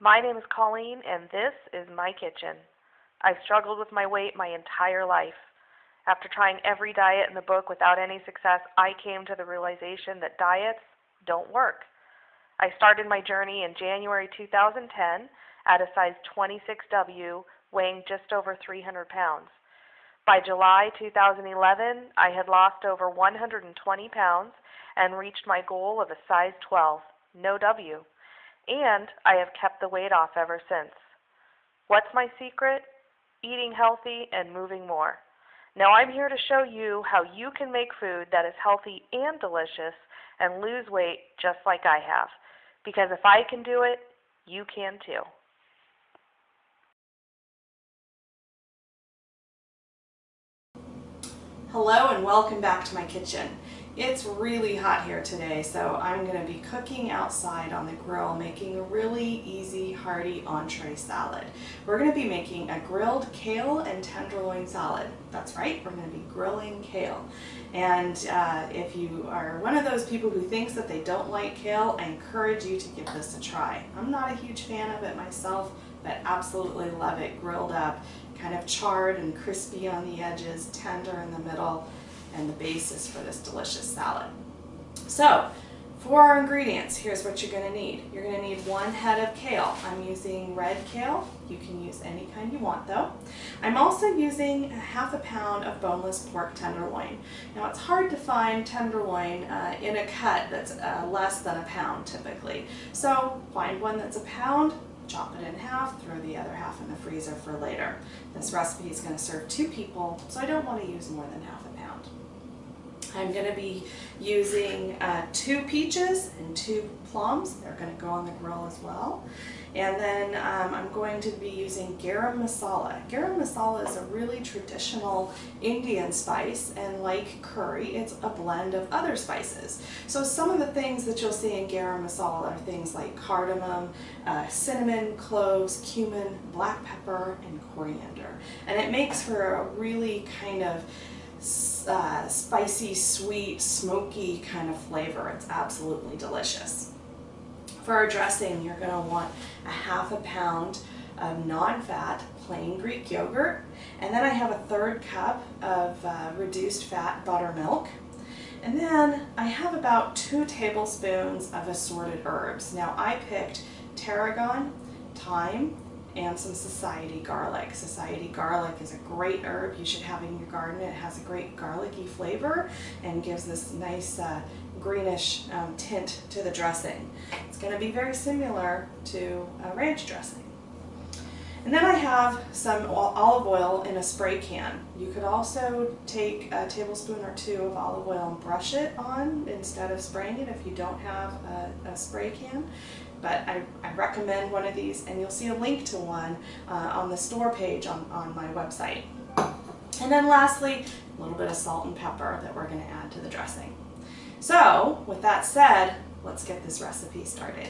My name is Colleen, and this is my kitchen. I've struggled with my weight my entire life. After trying every diet in the book without any success, I came to the realization that diets don't work. I started my journey in January 2010 at a size 26W, weighing just over 300 pounds. By July 2011, I had lost over 120 pounds and reached my goal of a size 12, no W. And I have kept the weight off ever since. What's my secret? Eating healthy and moving more. Now I'm here to show you how you can make food that is healthy and delicious and lose weight just like I have. Because if I can do it, you can too. Hello and welcome back to my kitchen. It's really hot here today, so I'm going to be cooking outside on the grill, making a really easy, hearty entree salad. We're going to be making a grilled kale and tenderloin salad. That's right, we're going to be grilling kale. And if you are one of those people who thinks that they don't like kale, I encourage you to give this a try. I'm not a huge fan of it myself, but absolutely love it grilled up, kind of charred and crispy on the edges, tender in the middle, and the basis for this delicious salad. So, for our ingredients, here's what you're going to need. You're going to need 1 head of kale. I'm using red kale. You can use any kind you want though. I'm also using ½ a pound of boneless pork tenderloin. Now it's hard to find tenderloin in a cut that's less than a pound typically. So find one that's a pound, chop it in half, throw the other half in the freezer for later. This recipe is going to serve 2 people, so I don't want to use more than ½ a pound. I'm going to be using 2 peaches and 2 plums. They're going to go on the grill as well. And then I'm going to be using garam masala. Garam masala is a really traditional Indian spice, and like curry, it's a blend of other spices. So some of the things that you'll see in garam masala are things like cardamom, cinnamon, cloves, cumin, black pepper, and coriander. And it makes for a really kind of spicy, sweet, smoky kind of flavor. It's absolutely delicious. For our dressing, you're going to want ½ a pound of non-fat plain Greek yogurt, and then I have a 1/3 cup of reduced fat buttermilk, and then I have about 2 tablespoons of assorted herbs. Now I picked tarragon, thyme, and some society garlic. Society garlic is a great herb you should have in your garden. It has a great garlicky flavor and gives this nice greenish tint to the dressing. It's going to be very similar to a ranch dressing. And then I have some olive oil in a spray can. You could also take a tablespoon or 2 of olive oil and brush it on instead of spraying it if you don't have a spray can. But I recommend one of these, and you'll see a link to one on the store page on my website. And then lastly, a little bit of salt and pepper that we're going to add to the dressing. So, with that said, let's get this recipe started.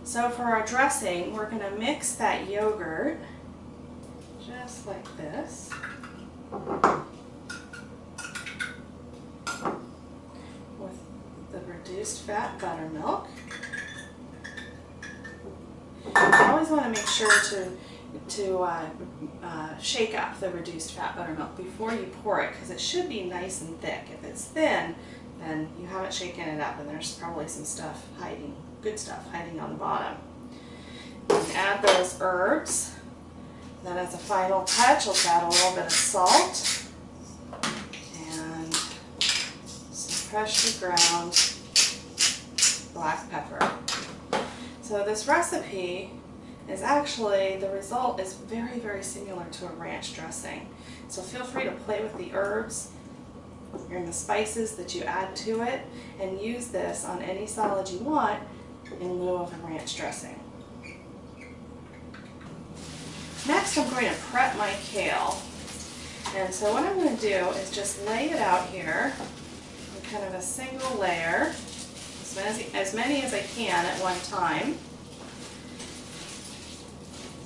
So for our dressing, we're going to mix that yogurt just like this. With the reduced fat buttermilk. You always want to make sure to shake up the reduced fat buttermilk before you pour it, because it should be nice and thick. If it's thin, then you haven't shaken it up, and there's probably some stuff hiding, good stuff hiding on the bottom. You can add those herbs. Then as a final touch, we'll add a little bit of salt and some freshly ground black pepper. So this recipe is actually, the result is very, very similar to a ranch dressing. So feel free to play with the herbs and the spices that you add to it, and use this on any salad you want in lieu of a ranch dressing. Next, I'm going to prep my kale. And so what I'm going to do is just lay it out here in kind of a single layer, as many as I can at one time.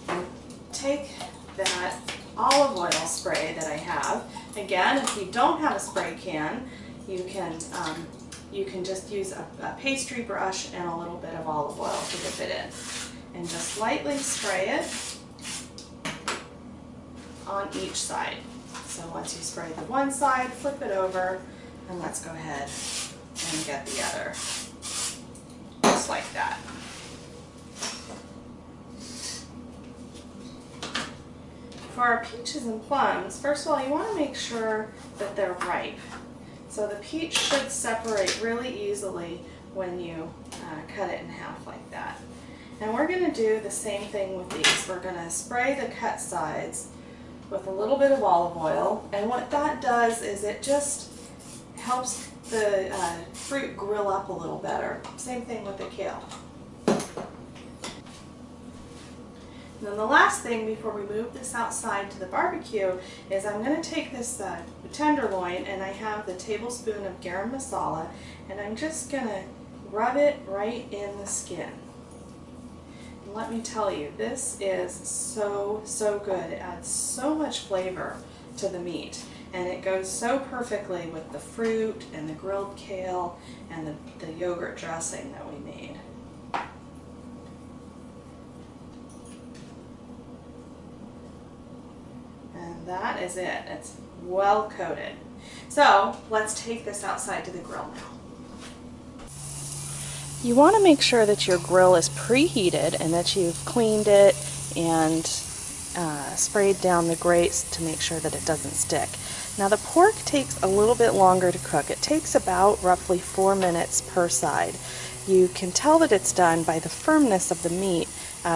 And take that olive oil spray that I have. Again, if you don't have a spray can, you can you can just use a pastry brush and a little bit of olive oil to dip it in. And just lightly spray it on each side. So once you spray the one side, flip it over, and let's go ahead and get the other. Just like that. For our peaches and plums, first of all, you want to make sure that they're ripe. So the peach should separate really easily when you cut it in half like that. And we're going to do the same thing with these. We're going to spray the cut sides with a little bit of olive oil, and what that does is it just helps the fruit grill up a little better. Same thing with the kale. And then the last thing before we move this outside to the barbecue is I'm going to take this tenderloin, and I have the tablespoon of garam masala, and I'm just going to rub it right in the skin. And let me tell you, this is so good. It adds so much flavor to the meat, and it goes so perfectly with the fruit and the grilled kale and the yogurt dressing that we made. And that is it. It's well coated. So let's take this outside to the grill now. You want to make sure that your grill is preheated and that you've cleaned it and sprayed down the grates to make sure that it doesn't stick. Now the pork takes a little bit longer to cook. It takes about roughly 4 minutes per side. You can tell that it's done by the firmness of the meat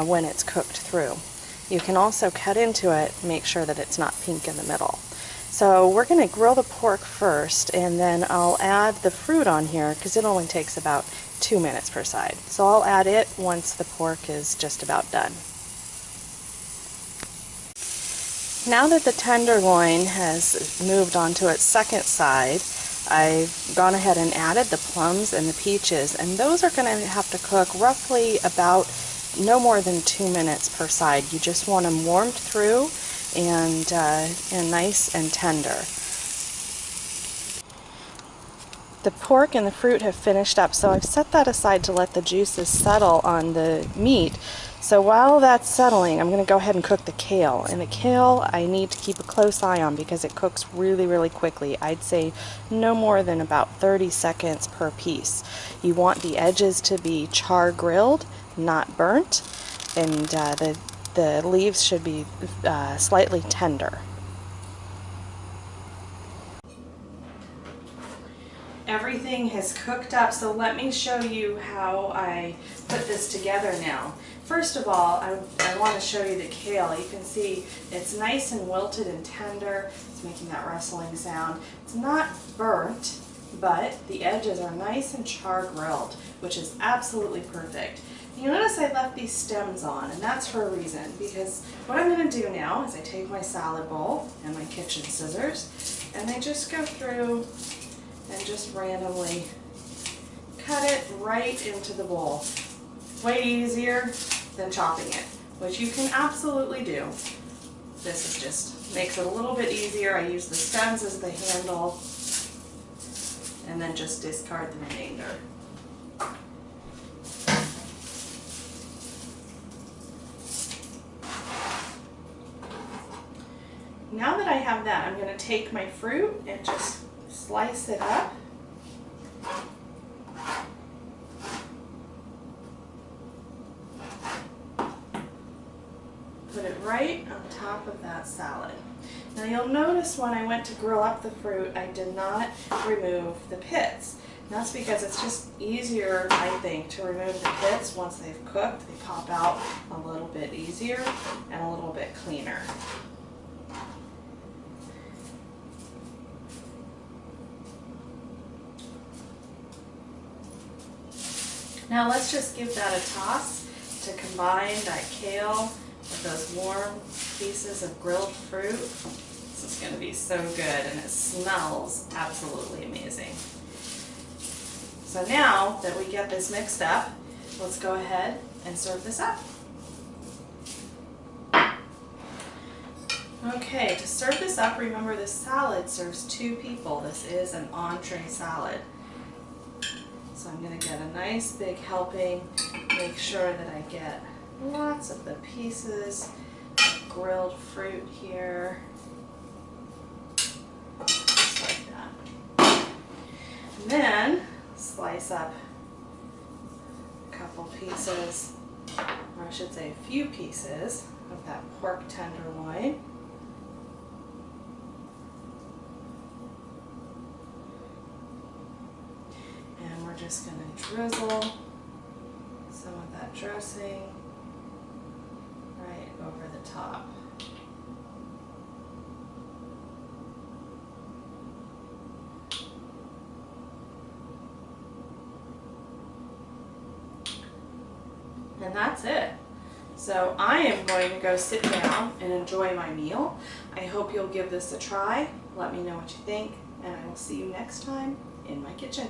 when it's cooked through. You can also cut into it, make sure that it's not pink in the middle. So we're going to grill the pork first, and then I'll add the fruit on here because it only takes about 2 minutes per side. So I'll add it once the pork is just about done. Now that the tenderloin has moved on to its second side, I've gone ahead and added the plums and the peaches, and those are going to have to cook roughly about no more than 2 minutes per side. You just want them warmed through and nice and tender. The pork and the fruit have finished up, so I've set that aside to let the juices settle on the meat. So while that's settling, I'm going to go ahead and cook the kale. And the kale I need to keep a close eye on because it cooks really quickly. I'd say no more than about 30 seconds per piece. You want the edges to be char-grilled, not burnt, and the leaves should be slightly tender. Everything has cooked up, so let me show you how I put this together now. First of all, I want to show you the kale. You can see it's nice and wilted and tender. It's making that rustling sound. It's not burnt, but the edges are nice and char-grilled, which is absolutely perfect. You notice I left these stems on, and that's for a reason, because what I'm going to do now is I take my salad bowl and my kitchen scissors, and I just go through and just randomly cut it right into the bowl. Way easier than chopping it, which you can absolutely do. This is just makes it a little bit easier. I use the stems as the handle, and then just discard the remainder. Now that I have that, I'm going to take my fruit and just slice it up. Put it right on top of that salad. Now you'll notice when I went to grill up the fruit, I did not remove the pits. And that's because it's just easier, I think, to remove the pits once they've cooked. They pop out a little bit easier and a little bit cleaner. Now let's just give that a toss to combine that kale with those warm pieces of grilled fruit. This is going to be so good, and it smells absolutely amazing. So now that we get this mixed up, let's go ahead and serve this up. Okay, to serve this up, remember this salad serves 2 people. This is an entree salad. So I'm going to get a nice big helping, make sure that I get lots of the pieces of grilled fruit here, just like that. And then slice up a couple pieces, or I should say a few pieces of that pork tenderloin. And we're just going to drizzle some of that dressing right over the top. And that's it. So I am going to go sit down and enjoy my meal. I hope you'll give this a try. Let me know what you think, and I will see you next time in my kitchen.